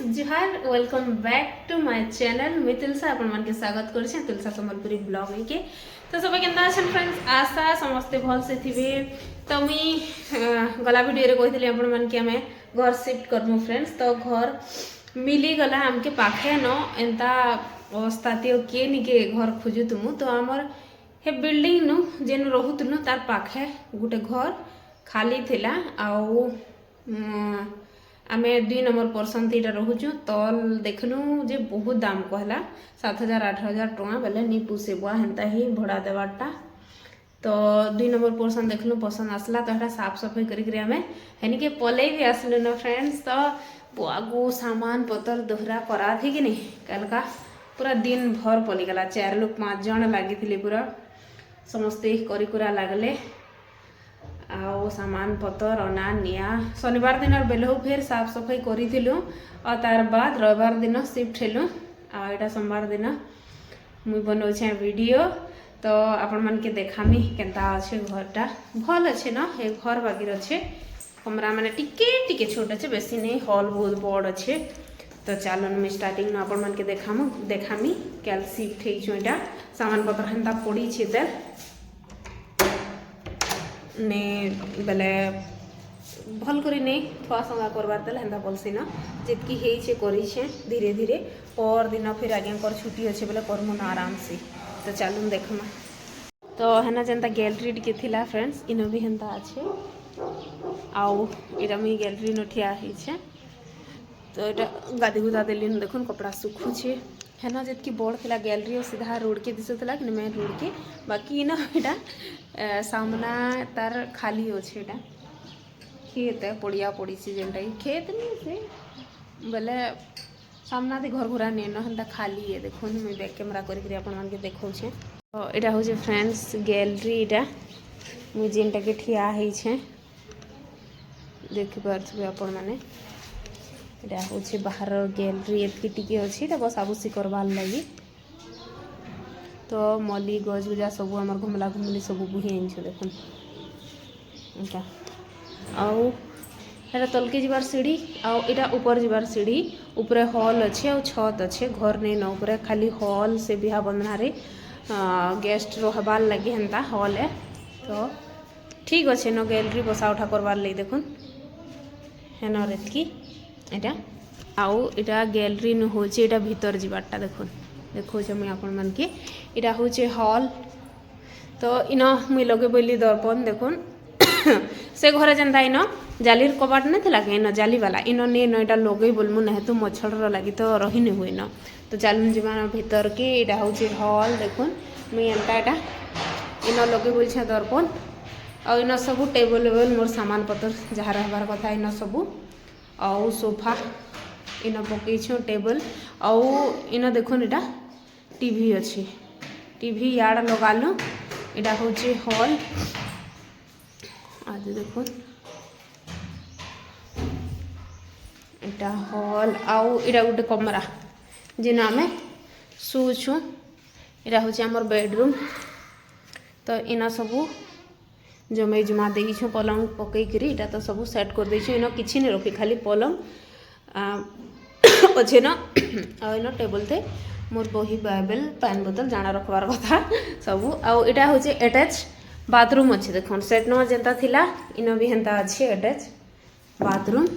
Juhar welcome back to my channel मुई तुलसा आपण मन के स्वागत करछे तुलसा संबलपुरी ब्लॉग के। तो सब केनता अछन फ्रेंड्स, आशा समस्ते भल से थिबे। तो मुई गला वीडियो रे कहितली आपण मन के हमें घर शिफ्ट करमु फ्रेंड्स। तो घर मिली गला हमके पाखे न एंता अवस्था ते के निके घर खोजुतमु। तो हमर हे बिल्डिंग नु जेन रहुतनु तार पाखे गुटे घर खाली थिला आउ आमे 2 नंबर पर्सन तीटा रोचु। तल देखलु जे बहुत दाम कहला 7,000-8,000 टଙ୍କା बेले नी पुसेबुआ हेन्ता ही भड़ा देवाटा। तो 2 नंबर पर्सन देखलु पसंद आसला तो हेटा साफ सफाई करी आमे हेनी के पले भी आसलु न फ्रेंड्स। तो बुआगु सामान पतर दोहरा करा थी कि नहीं कलका पूरा दिन भर पली गला। 4 लोग 5 जन लागी पूरा समस्ते करी कुरा लागले आओ सामान पतर अना निया। शनिवार दिन बेलू फिर साफ सफाई करूँ और तार बाद रविवार दिन शिफ्ट हेलु। आटा सोमवार दिन मुई बनाऊे वीडियो। तो आपण मन के देखामी केनता अच्छे घरटा भल अच्छे न हे घर बागिर अच्छे कमरा मैंने टिके टिके छोट अच्छे बेसी नहीं हॉल बहुत बड़ अच्छे। तो चलो मुझे स्टार्टिंग न आपण मन के देखामी क्या शिफ्ट होटा सामान पतर हेन्ता पड़ी छे ने बेले भल करी नहीं थोड़ा संगा करवार देले हेन्ता बोलसी न जितकी हेइछे करिछे धीरे धीरे। और दिन फिर आगे कर छुट्टी अच्छे बेले करमु न आराम से। तो चलून देखमा। तो हेना जेनता गैलरी टिके थिला फ्रेंड्स इनो भी हेन्ता अच्छे आउ इटा मुई गैलरी न ठिया हेइछे। तो इटा गादी गुदा देलिन देखुन कपड़ा सुखुछे। हेना जितकी बड़ थिला गैलरी सीधा रोड के दिसुतला कि मेन रोड के बाकी ना इटा सामना तार खाली अच्छे इटा खेत पड़िया पड़ी जेनटा खेत नहीं से बोले सामना दे घर घुरा नहीं ना खाली है। देखो मुझे बैक कैमरा करके अपन मन के देखौछे। तो इटा हो फ्रेंड्स गैलरी इटा मुझे जेनटा के ठिया है देखि पारथबे अपन माने इटा हो बाहर गैलरी एतकी टिके अच्छी बस आबुसी करवार लगी। तो मली गज गुजा सब आम घुमला घुमली सब बुही आनछ देखुन इटा आउ एटा तलके जीवार सीढ़ी आउ इटा ऊपर जीवार सीढ़ी ऊपर हॉल अच्छे और छत अच्छे घर नहीं न ऊपर खाली हॉल से बिहा बंधना रे गेस्ट रहबार लगी हेन्ता हॉल है। तो ठीक अच्छे न गैलरी बसा उठा करवार लगी देखुन है न रेतकी इटा आउ इटा गैलरी न होचे इटा भीतर जीवारटा देखुन देखो मुझे आपण मन के इटा होचे हॉल। तो इन मुई लगे बोली दर्पण देखुन से घरे जेनता इन जालीर कबाट नहीं थिला के इन जाली वाला इन नहीं न इटा लगे बोलमु नहीं तो मच्छर लगी तो रही नहीं हुए न। तो चलून जीवा भीतर के इटा होचे हॉल देखुन मुई एंता इटा इन लगे बोलछे दर्पण और इन सब टेबल वेबल मोर सामान पतर जहाँ रहबार कथा इन सब आउ सोफा इन पकई टेबल आउ इन देखुन इटा टीवी अच्छे टीवी याड लगालु इटा होचे हॉल। आज देखुन इटा हॉल आउ इटा गोटे कमरा जेन आमे शुछु इटा होचे हमर बेडरूम। तो इना सबू जमे जुमा देइछु पलंग पकई करी इटा तो सब सेट कर देइछु इन किछि नहीं रखी खाली पलंग अच्छे न इन टेबल थे मोर बही बाइबल पानी बोतल जाना रखबार कथा सबू आउ इटा होचे अटैच बाथरूम अच्छे देखुन सेट न जेनता थिला इन भी हेन्ता अच्छे अटैच बाथरूम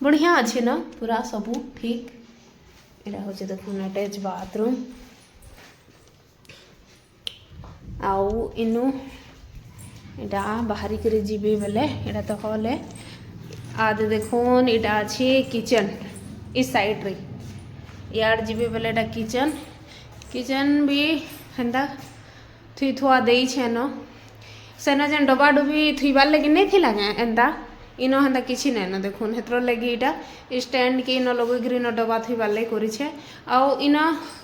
बढ़िया अच्छे न पूरा सबू ठीक इटा होचे देखुन अटैच बाथरूम आउ इनु इटा बाहरी करे जीबे बेले इटा तो हॉल है। आद देखुन इटा अच्छे किचन इस साइड रे यार जीबे बेले इटा किचन किचन भी हेन्ता थुई थुआ देई छे न सेना जेन डबा डुबी थुईबार लगी नहीं थिला के एंता इन हेन्ता किछि नहीं न देखुन हेतर लगी इटा स्टैंड के इन लगे ग्रीन डबा थुईबार लगी करी छे आउ इन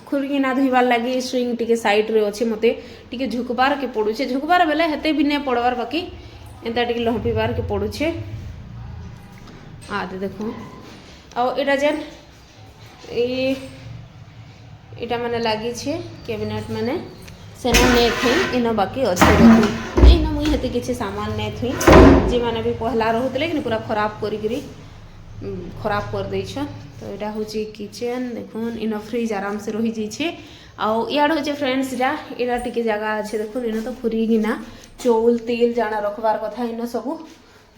खुरगिना धुईबार लगी स्विंग टिके साइड रे अच्छे मते टिके झुकबार के पड़ुछे झुकबार बेले हेते भी नहीं पड़वार बाकी एंता टिके लहपीबार के पड़ुछे। आदे देखो आउ इटा जेन इटा माने लगी छे कैबिनेट माने सेना नहीं थी इन बाकी अच्छे देखुन इन मुई हेते किछि सामान नहीं थी जे माने भी पहला रहउतले कि पूरा खराब करी खराब कर देछ। तो तो यहाँ हूँ किचन देखुन इन फ्रिज आराम से रही जाइए आउ इड हूँ फ्रेंड्स यहाँ टी जगह अच्छे देखुन इन तो फुरीकिना चौल तेल जाना रखबार कथा इन सब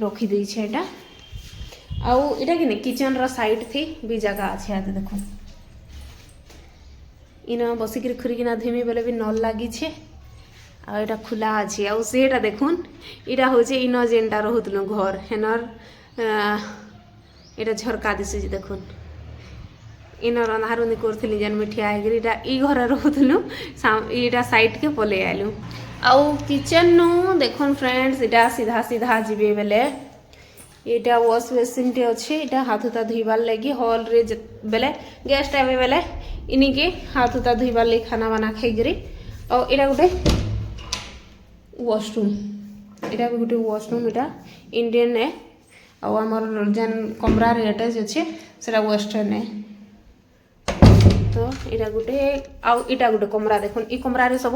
रखीदे यहाँ आउ इटा कि किचन रो साइड थी भी जगह अच्छे यहाँ देखुन इन बसिक खुरीकिना धीमी बेले भी नल लगी आ एटा खुला अच्छे आउ सेटा देखुन इटा हूँ इन जेनटा रोलु घर हेनर एटा झरका दिशे देखुन इन रंधारुंधी करी जेन मिठिया है ई घर रोलु इटा साइड के पलि आलु आउ किचन नु देखुन फ्रेंड्स इटा सीधा सीधा जीवे बेले यहाँ वाश बेसिन टे अच्छे यहाँ हाथ हुता धोबार लगी हॉल रे बेले गेस्ट आवे बेले इनिके हाथ हुता धोबार लगी खाना बना खाई और यहाँ गोटे वॉशरूम यहाँ भी गोटे वॉशरूम यहाँ इंडियन है आमर जेन कमरा अटैच अच्छे से वेस्टर्न है तो यहाँ गोटे आटा गोटे कमरा देखुन ई कमरा रे सब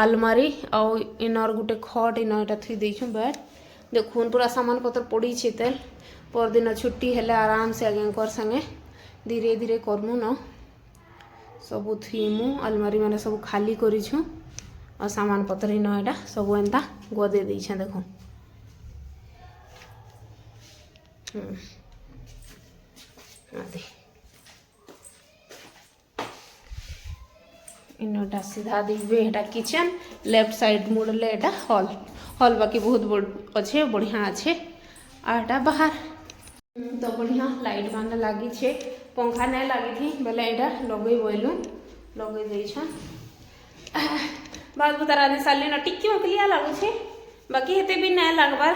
आलमारी आउ इनर गोटे खट इन यहाँ थी देछुं बेड देखुन पूरा सामान पत्र पड़ी तेल परदिन छुट्टी हेले आराम से आगे संगे धीरे धीरे करमु न सबू थीमु आलमारी मैंने सब खाली करूँ और सामान पत्र इन यहाँ सब एंता गदे देछे देखो इनटा सीधा देखिए यहाँ किचन लेफ्ट साइड मुड़ले यहाँ हॉल हॉल बाकी बहुत बड़ अच्छे बढ़िया अच्छे आटा बाहर तो बढ़िया लाइट मान लगी छे पंखा नहीं लगी थी बेले यहाँ लगे बोलूँ लगे देछन बात बता नहीं सारे ना टिक्की मकलिया लगुचे बाकी हेते भी नहीं लगबार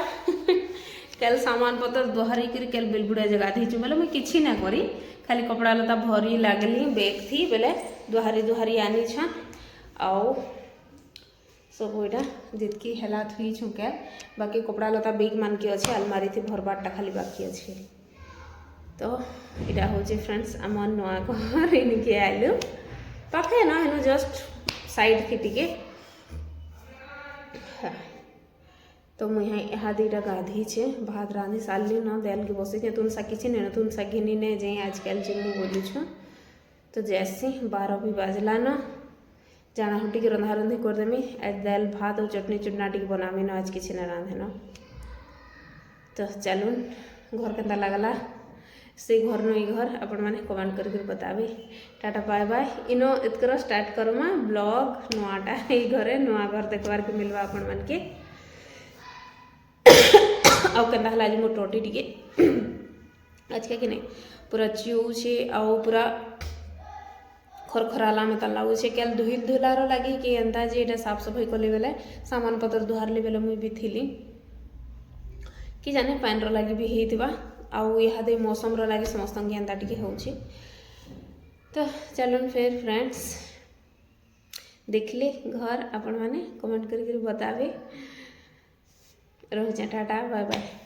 कल सामान पतर दोहरी कर कल बिलबुड़ा जगह थी बोले मुझे किसी ना करी खाली कपड़ा लता भरी लगली बैग थी बेले दोहरी दोहरी आनी छन आउ सब यहाँ जितकी हेला थुई छुके बाकी कपड़ा लता बेग मान के अच्छे आलमारी थी भरबारटा खाली बाकी अच्छे तो यहाँ हूँ फ्रेंड्स आम नुआ घर इनके आइलु पाखे ना हेनु जस्ट साइड थी टिके तो मुझे यहाँ दीटा गाधी छे भात रांधी साली न देल के बसे तुम सा किसी ने तुम सा घिनी ने जे आजकल जिमु बोलू छु तो जैसे 12 भी बाजला न जाना हूँ टी रंधा रंधी करदेमी आज दाल भात और चटनी चुटना टी बनामी न आज किसी ने रांधे न तो चलून घर के लगला से घर नु घर आपण मैंने कमेंट करके बताबी टाटा बाय बाय इनो इतकर स्टार्ट करमा ब्लॉग नुआटा ये घरे नुआ घर देखबार के मिलवा आपण मन के आउ केंदा हला आज मो टोटी टिके आज के नहीं पूरा चिऊ छे आउ पूरा खरखराला में तन लागू छे केल धुइल धुलारो लागी कि एंता जे एटा साफ सफाई करले बेले सामान पत्र दुहार ले बेले मुई भी थिली कि जाने पान रो लागी भी हेतिबा आउ यहाँ दे मौसम रो लागी समस्त एंता टिके होउछे तो चलन फिर फ्रेंड्स देखले घर आपण माने कमेंट करके बतावे रह टाटा बाय बाय।